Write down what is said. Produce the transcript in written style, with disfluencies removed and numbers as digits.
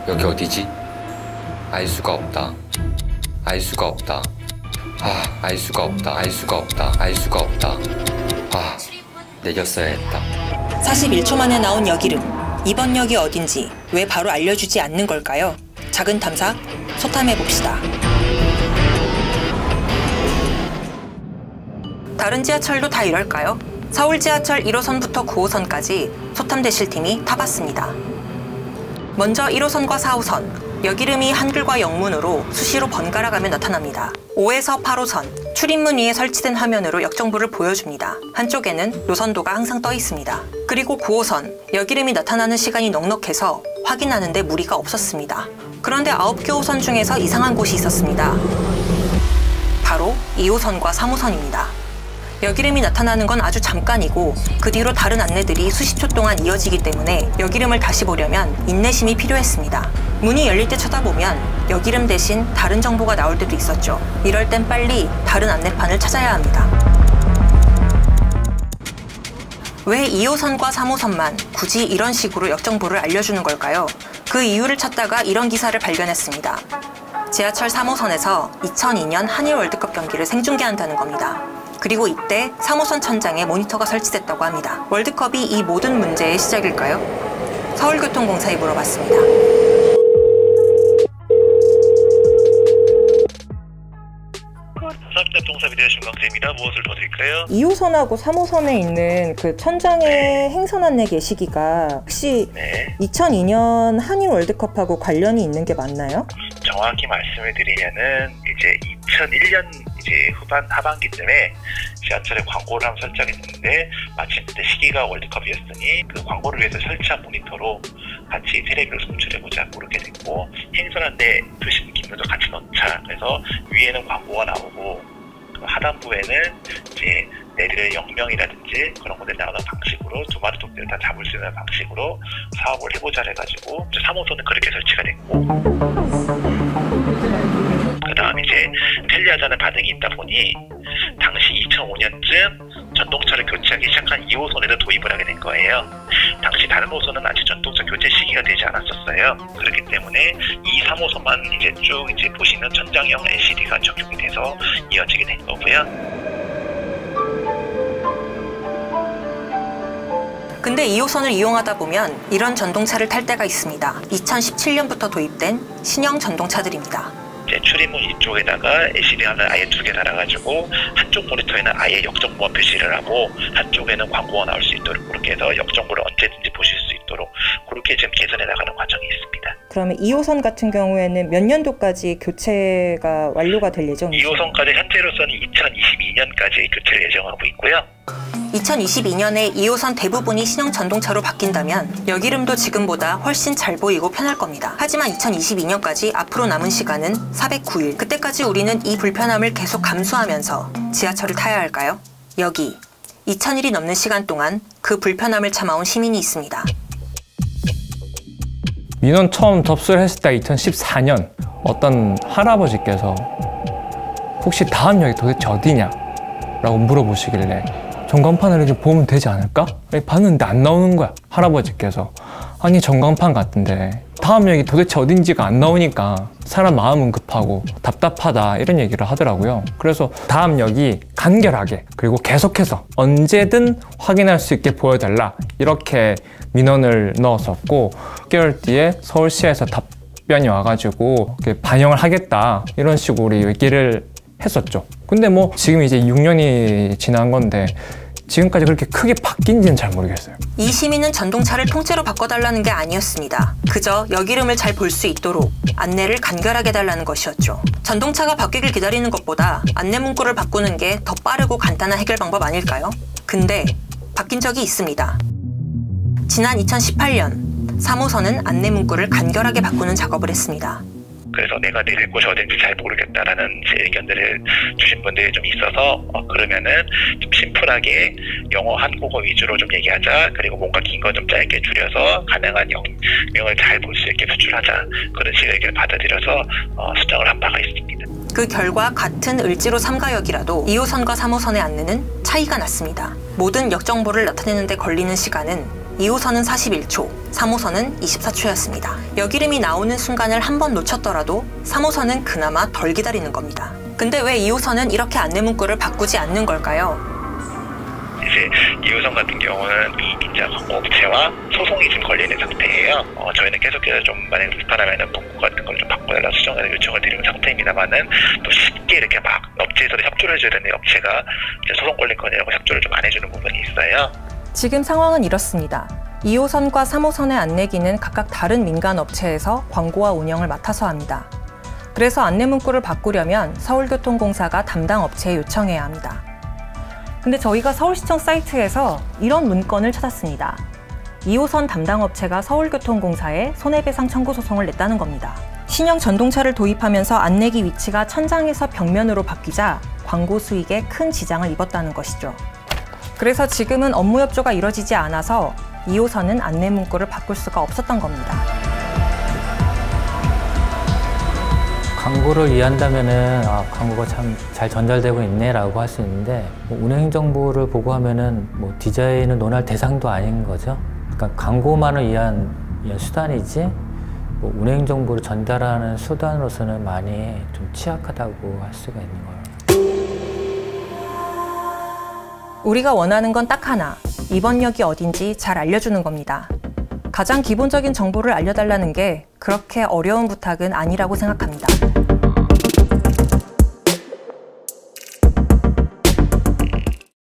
여기 어디지? 알 수가 없다. 알 수가 없다. 알 수가 없다. 알 수가 없다. 알 수가 없다. 내렸어야 했다. 41초 만에 나온 역 이름. 이번 역이 어딘지 왜 바로 알려주지 않는 걸까요? 작은 탐사, 소탐해봅시다. 다른 지하철도 다 이럴까요? 서울 지하철 1호선부터 9호선까지 소탐대실팀이 타봤습니다. 먼저 1호선과 4호선, 역 이름이 한글과 영문으로 수시로 번갈아 가며 나타납니다. 5에서 8호선, 출입문 위에 설치된 화면으로 역정보를 보여줍니다. 한쪽에는 노선도가 항상 떠 있습니다. 그리고 9호선, 역 이름이 나타나는 시간이 넉넉해서 확인하는데 무리가 없었습니다. 그런데 9개 호선 중에서 이상한 곳이 있었습니다. 바로 2호선과 3호선입니다. 역 이름이 나타나는 건 아주 잠깐이고 그 뒤로 다른 안내들이 수십 초 동안 이어지기 때문에 역 이름을 다시 보려면 인내심이 필요했습니다. 문이 열릴 때 쳐다보면 역 이름 대신 다른 정보가 나올 때도 있었죠. 이럴 땐 빨리 다른 안내판을 찾아야 합니다. 왜 2호선과 3호선만 굳이 이런 식으로 역정보를 알려주는 걸까요? 그 이유를 찾다가 이런 기사를 발견했습니다. 지하철 3호선에서 2002년 한일 월드컵 경기를 생중계한다는 겁니다. 그리고 이때 3호선 천장에 모니터가 설치됐다고 합니다. 월드컵이 이 모든 문제의 시작일까요? 서울교통공사에 물어봤습니다. 동사비디오 신광재입니다. 무엇을 도와드릴까요? 2호선하고 3호선에 있는 그 천장의 행선 안내 게시기가 혹시 2002년 한일 월드컵하고 관련이 있는 게 맞나요? 정확히 말씀을 드리면은 이제 2001년 후반 하반기쯤에 지하철에 광고를 한번 설정했는데 마침 그때 시기가 월드컵이었으니 그 광고를 위해서 설치한 모니터로 같이 테레비를 송출해보자 그렇게 됐고 행선 안내 표시 기능도 같이 넣자 그래서 위에는 광고가 나오고 그 하단부에는 이제 내릴 역명이라든지 그런 것들 나오는 방식으로 두 마리 토끼를 다 잡을 수 있는 방식으로 사업을 해보자 해가지고 3호선은 그렇게 설치가 됐고 그 다음 이제 편리하다는 반응이 있다 보니 당시 2005년쯤 전동차를 교체하기 시작한 2호선에도 도입을 하게 된 거예요. 당시 다른 호선은 아직 전동차 교체 시기가 되지 않았었어요. 그렇기 때문에 이 3호선만 이제 쭉 이제 보시는 천장형 LCD가 적용이 돼서 이어지게 된 거고요. 근데 2호선을 이용하다 보면 이런 전동차를 탈 때가 있습니다. 2017년부터 도입된 신형 전동차들입니다. 이제 출입문 이쪽에다가 LCD 하나 아예 2개 달아가지고 한쪽 모니터에는 아예 역정보만 표시를 하고 한쪽에는 광고가 나올 수 있도록 그렇게 해서 역정보를 언제든지 보실 수 있도록 그렇게 지금 개선해 나가는 과정이 있습니다. 그러면 2호선 같은 경우에는 몇 년도까지 교체가 완료가 될 예정이죠? 2호선까지 현재로서는 2022년까지 교체를 예정하고 있고요. 2022년에 2호선 대부분이 신형 전동차로 바뀐다면 역 이름도 지금보다 훨씬 잘 보이고 편할 겁니다. 하지만 2022년까지 앞으로 남은 시간은 409일. 그때까지 우리는 이 불편함을 계속 감수하면서 지하철을 타야 할까요? 여기 2000일이 넘는 시간 동안 그 불편함을 참아온 시민이 있습니다. 민원 처음 접수를 했을 때 2014년 어떤 할아버지께서 혹시 다음 역이 도대체 어디냐? 라고 물어보시길래 전광판을 좀 보면 되지 않을까? 봤는데 안 나오는 거야. 할아버지께서 아니 전광판 같은데 다음 역이 도대체 어딘지가 안 나오니까 사람 마음은 급하고 답답하다 이런 얘기를 하더라고요. 그래서 다음 역이 간결하게 그리고 계속해서 언제든 확인할 수 있게 보여달라 이렇게 민원을 넣었었고 6개월 뒤에 서울시에서 답변이 와가지고 반영을 하겠다 이런 식으로 얘기를 했었죠. 근데 뭐 지금 이제 6년이 지난 건데 지금까지 그렇게 크게 바뀐지는 잘 모르겠어요. 이 시민은 전동차를 통째로 바꿔달라는 게 아니었습니다. 그저 역 이름을 잘 볼 수 있도록 안내를 간결하게 해달라는 것이었죠. 전동차가 바뀌길 기다리는 것보다 안내 문구를 바꾸는 게 더 빠르고 간단한 해결 방법 아닐까요? 근데 바뀐 적이 있습니다. 지난 2018년 3호선은 안내 문구를 간결하게 바꾸는 작업을 했습니다. 그래서 내가 내릴 곳이 어딘지 잘 모르겠다라는 의견들을 주신 분들이 좀 있어서 그러면은 좀 심플하게 영어 한국어 위주로 좀 얘기하자. 그리고 뭔가 긴 거 좀 짧게 줄여서 가능한 영명을 잘 볼 수 있게 표출하자. 그런 식의 의견을 받아들여서 수정을 한 바가 있습니다. 그 결과 같은 을지로 3가역이라도 2호선과 3호선의 안내는 차이가 났습니다. 모든 역정보를 나타내는 데 걸리는 시간은 2호선은 41초, 3호선은 24초였습니다. 여기름이 나오는 순간을 한 번 놓쳤더라도 3호선은 그나마 덜 기다리는 겁니다. 근데 왜 2호선은 이렇게 안내 문구를 바꾸지 않는 걸까요? 이제 2호선 같은 경우는 이민자 광고업체와 소송이 지금 걸려있는 상태예요. 저희는 계속해서 좀 만약에 불편하면 문구 같은 걸 좀 바꿔달라 수정을 요청을 드리는 상태입니다만은 또 쉽게 이렇게 막 업체에서 협조를 해줘야 되는 업체가 이제 소송 걸릴 거냐고 협조를 좀 안 해주는 부분이 있어요. 지금 상황은 이렇습니다. 2호선과 3호선의 안내기는 각각 다른 민간 업체에서 광고와 운영을 맡아서 합니다. 그래서 안내 문구를 바꾸려면 서울교통공사가 담당 업체에 요청해야 합니다. 근데 저희가 서울시청 사이트에서 이런 문건을 찾았습니다. 2호선 담당 업체가 서울교통공사에 손해배상 청구 소송을 냈다는 겁니다. 신형 전동차를 도입하면서 안내기 위치가 천장에서 벽면으로 바뀌자 광고 수익에 큰 지장을 입었다는 것이죠. 그래서 지금은 업무 협조가 이뤄지지 않아서 2호선은 안내 문구를 바꿀 수가 없었던 겁니다. 광고를 이해한다면은 광고가 참 잘 전달되고 있네라고 할 수 있는데 운행 정보를 보고하면은 디자인을 논할 대상도 아닌 거죠. 그러니까 광고만을 위한 수단이지 운행 정보를 전달하는 수단으로서는 많이 좀 취약하다고 할 수가 있는 거예요. 우리가 원하는 건 딱 하나, 이번 역이 어딘지 잘 알려주는 겁니다. 가장 기본적인 정보를 알려달라는 게 그렇게 어려운 부탁은 아니라고 생각합니다.